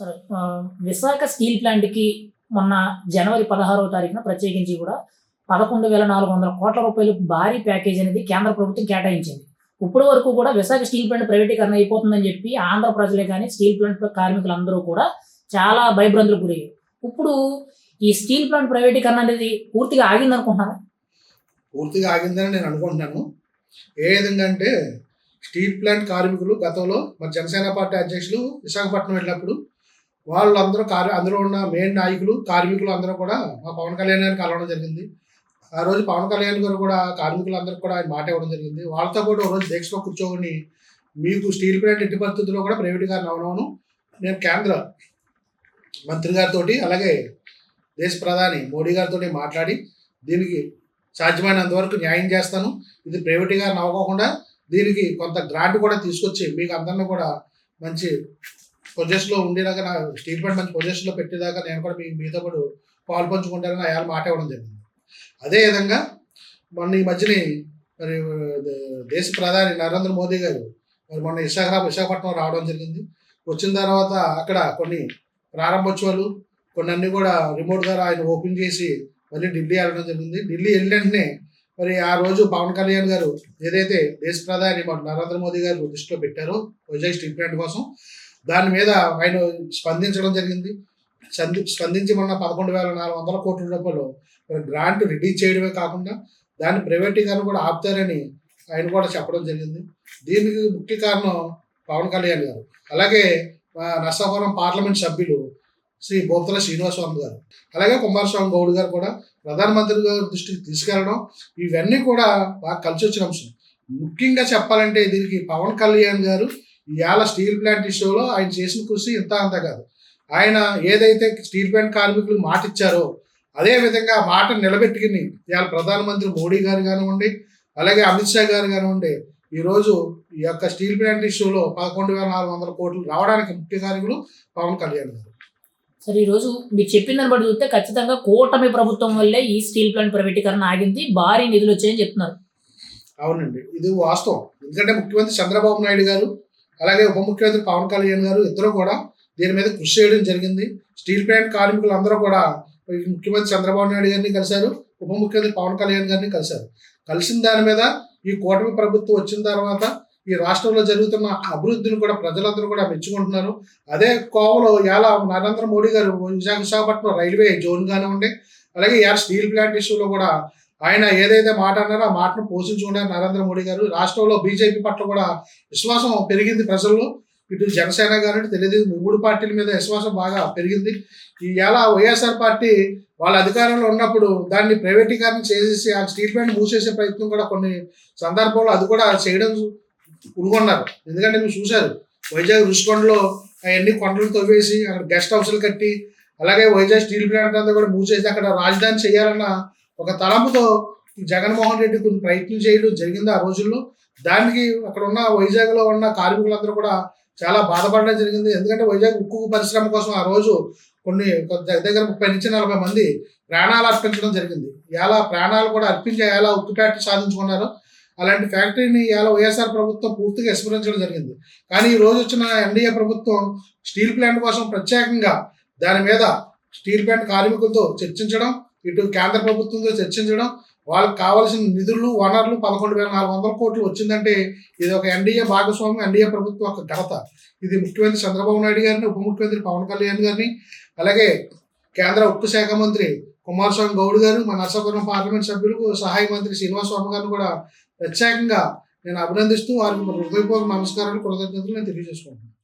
సరే. విశాఖ స్టీల్ ప్లాంట్‌కి మొన్న జనవరి 16వ తారీఖున ప్రత్యేకించి కూడా 11,400 కోట్ల రూపాయలు భారీ ప్యాకేజ్ అనేది కేంద్ర ప్రభుత్వం కేటాయించింది. ఇప్పటి వరకు కూడా విశాఖ స్టీల్ ప్లాంట్ ప్రైవేటీకరణ అయిపోతుందని చెప్పి ఆంధ్ర ప్రజలే కానీ, స్టీల్ ప్లాంట్ కార్మికులందరూ కూడా చాలా భయభ్రాంతులకు గురయ్యారు. ఇప్పుడు ఈ స్టీల్ ప్లాంట్ ప్రైవేటీకరణ అనేది పూర్తిగా ఆగిందనుకుంటున్నారా? పూర్తిగా ఆగిందని నేను అనుకుంటున్నాను. ఏ విధంగా అంటే స్టీల్ ప్లాంట్ కార్మికులు గతంలో మన జనసేన పార్టీ అధ్యక్షులు విశాఖపట్నం వెళ్ళినప్పుడు వాళ్ళందరూ అందులో ఉన్న మెయిన్ నాయకులు కార్మికులు అందరూ కూడా మా పవన్ కళ్యాణ్ గారిని కలవడం జరిగింది. ఆ రోజు పవన్ కళ్యాణ్ గారు కూడా కార్మికులందరికీ కూడా ఆయన మాట ఇవ్వడం జరిగింది. వాళ్ళతో కూడా ఒక రోజు దీక్షలో కూర్చోని మీకు స్టీల్ ప్లాంట్ ఎట్టి పరిస్థితుల్లో కూడా ప్రైవేటీకరణ అవనవును, నేను కేంద్ర మంత్రి గారితో అలాగే దేశ ప్రధాని మోడీ గారితో మాట్లాడి దీనికి సాధ్యమైనంత వరకు న్యాయం చేస్తాను. ఇది ప్రైవేటీకరణ అవ్వకుండా దీనికి కొంత గ్రాంట్ కూడా తీసుకొచ్చి మీకు అందరినీ కూడా మంచి పొజిషన్లో ఉండేదాకా, నా స్టీల్ ప్లాంట్ మంచి పొజిషన్లో పెట్టేదాకా నేను కూడా మీతో పాటు పాలు పంచుకుంటానని ఆయన మాట ఇవ్వడం జరిగింది. అదేవిధంగా మొన్న ఈ మధ్యని మరి దేశ ప్రధాని నరేంద్ర మోదీ గారు మరి మొన్న విశాఖపట్నం రావడం జరిగింది. వచ్చిన తర్వాత అక్కడ కొన్ని ప్రారంభోత్సవాలు కొన్ని అన్నీ కూడా రిమోట్గా ఆయన ఓపెన్ చేసి మళ్ళీ ఢిల్లీ వెళ్ళడం జరిగింది. ఢిల్లీ వెళ్ళిన వెంటనే మరి ఆ రోజు పవన్ కళ్యాణ్ గారు ఏదైతే దేశ ప్రధాని నరేంద్ర మోదీ గారు దృష్టిలో పెట్టారో వైజాగ్ స్టీల్ ప్లాంట్ కోసం, దాని మీద ఆయన స్పందించడం జరిగింది. స్పందించి మొన్న 11,400 కోట్ల రూపాయలు గ్రాంట్ రిలీజ్ చేయడమే కాకుండా దాన్ని ప్రైవేటీకరణ కూడా ఆపుతారని ఆయన కూడా చెప్పడం జరిగింది. దీనికి ముఖ్య కారణం పవన్ కళ్యాణ్ గారు, అలాగే నర్సాపురం పార్లమెంట్ సభ్యులు శ్రీ బోప్తల శ్రీనివాసస్వామి గారు, అలాగే కుమారస్వామి గౌడ్ గారు కూడా ప్రధానమంత్రి గారి దృష్టికి తీసుకెళ్లడం, ఇవన్నీ కూడా బాగా కలిసి వచ్చిన అంశం. ముఖ్యంగా చెప్పాలంటే దీనికి పవన్ కళ్యాణ్ గారు ఇవాళ స్టీల్ ప్లాంట్ ఇష్యూలో ఆయన చేసిన కృషి ఇంత అంత కాదు. ఆయన ఏదైతే స్టీల్ ప్లాంట్ కార్మికులు మాట ఇచ్చారో అదే విధంగా మాట నిలబెట్టుకుని ఇవాళ ప్రధానమంత్రి మోడీ గారు కానివ్వండి, అలాగే అమిత్ షా గారు కానివ్వండి, ఈరోజు ఈ యొక్క స్టీల్ ప్లాంట్ ఇష్యూలో 11,400 కోట్లు రావడానికి ముఖ్య కారకులు పవన్ కళ్యాణ్ గారు. సరే, ఈరోజు మీరు చెప్పిన దాన్ని బట్టి చూస్తే ఖచ్చితంగా కూటమి ప్రభుత్వం వల్లే ఈ స్టీల్ ప్లాంట్ ప్రైవేటీకరణ ఆగింది, భారీ నిధులు వచ్చాయని చెప్తున్నారు. అవునండి, ఇది వాస్తవం. ఎందుకంటే ముఖ్యమంత్రి చంద్రబాబు నాయుడు గారు అలాగే ఉప ముఖ్యమంత్రి పవన్ కళ్యాణ్ గారు ఇద్దరు కూడా దీని మీద కృషి చేయడం జరిగింది. స్టీల్ ప్లాంట్ కార్మికులు అందరూ కూడా ముఖ్యమంత్రి చంద్రబాబు నాయుడు గారిని కలిశారు, ఉప ముఖ్యమంత్రి పవన్ కళ్యాణ్ గారిని కలిశారు. కలిసిన దాని మీద ఈ కూటమి ప్రభుత్వం వచ్చిన తర్వాత ఈ రాష్ట్రంలో జరుగుతున్న అభివృద్ధిని కూడా ప్రజలందరూ కూడా మెచ్చుకుంటున్నారు. అదే కోవలో ఇలా నరేంద్ర మోడీ గారు విశాఖపట్నం రైల్వే జోన్ కానివ్వండి, అలాగే ఇలా స్టీల్ ప్లాంట్ ఇష్యూలో కూడా ఆయన ఏదైతే మాట అన్నారో ఆ మాటను పోషించుకున్నారు నరేంద్ర మోడీ గారు. రాష్ట్రంలో బీజేపీ పట్ల కూడా విశ్వాసం పెరిగింది ప్రజల్లో. ఇటు జనసేన కానీ తెలుగుదేశం 3 పార్టీల మీద విశ్వాసం బాగా పెరిగింది. ఇలా వైఎస్ఆర్ పార్టీ వాళ్ళ అధికారంలో ఉన్నప్పుడు దాన్ని ప్రైవేటీకరణ చేసేసి ఆ స్టీల్ ప్లాంట్ మూసేసే ప్రయత్నం కూడా కొన్ని సందర్భంలో అది కూడా చేయడం ఉనుకున్నారు. ఎందుకంటే మీరు చూశారు వైజాగ్ రుషికొండలో అవన్నీ కొండలు తవ్వేసి అక్కడ గెస్ట్ హౌస్లు కట్టి, అలాగే వైజాగ్ స్టీల్ ప్లాంట్ అంతా కూడా మూసేసి అక్కడ రాజధాని చేయాలన్న ఒక తలంపుతో జగన్మోహన్ రెడ్డి కొన్ని ప్రయత్నం చేయడం జరిగింది ఆ రోజుల్లో. దానికి అక్కడ ఉన్న వైజాగ్లో ఉన్న కార్మికులందరూ కూడా చాలా బాధపడడం జరిగింది. ఎందుకంటే వైజాగ్ ఉక్కు పరిశ్రమ కోసం ఆ రోజు దగ్గర 30 నుంచి 40 మంది ప్రాణాలు అర్పించడం జరిగింది. ఇలా ప్రాణాలు కూడా అర్పించి ఎలా ఉక్కు ఫ్యాక్టరీ సాధించుకున్నారో అలాంటి ఫ్యాక్టరీని ఇలా వైఎస్ఆర్ ప్రభుత్వం పూర్తిగా విస్మరించడం జరిగింది. కానీ ఈ రోజు వచ్చిన ఎన్డీఏ ప్రభుత్వం స్టీల్ ప్లాంట్ కోసం ప్రత్యేకంగా దాని మీద స్టీల్ ప్లాంట్ కార్మికులతో చర్చించడం, ఇటు కేంద్ర ప్రభుత్వంతో చర్చించడం, వాళ్ళకి కావాల్సిన నిధులు వనరులు 11,400 కోట్లు వచ్చిందంటే ఇది ఒక ఎన్డీఏ భాగస్వామ్యం, ఎన్డీఏ ప్రభుత్వం ఒక ఘనత. ఇది ముఖ్యమంత్రి చంద్రబాబు నాయుడు గారిని, ఉప ముఖ్యమంత్రి పవన్ కళ్యాణ్ గారిని, అలాగే కేంద్ర ఉక్కు శాఖ మంత్రి కుమారస్వామి గౌడ్ గారు, మన నర్సాపురం పార్లమెంట్ సభ్యులకు సహాయ మంత్రి శ్రీనివాసస్వామి గారిని కూడా ప్రత్యేకంగా నేను అభినందిస్తూ వారికి హృదయపూర్వక నమస్కారాలు, కృతజ్ఞతలు నేను తెలియజేసుకుంటున్నాను.